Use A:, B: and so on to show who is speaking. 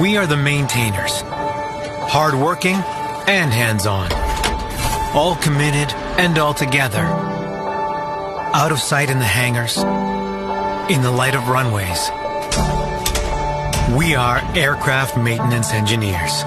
A: We are the maintainers, hardworking and hands-on, all committed and all together, out of sight in the hangars, in the light of runways. We are aircraft maintenance engineers.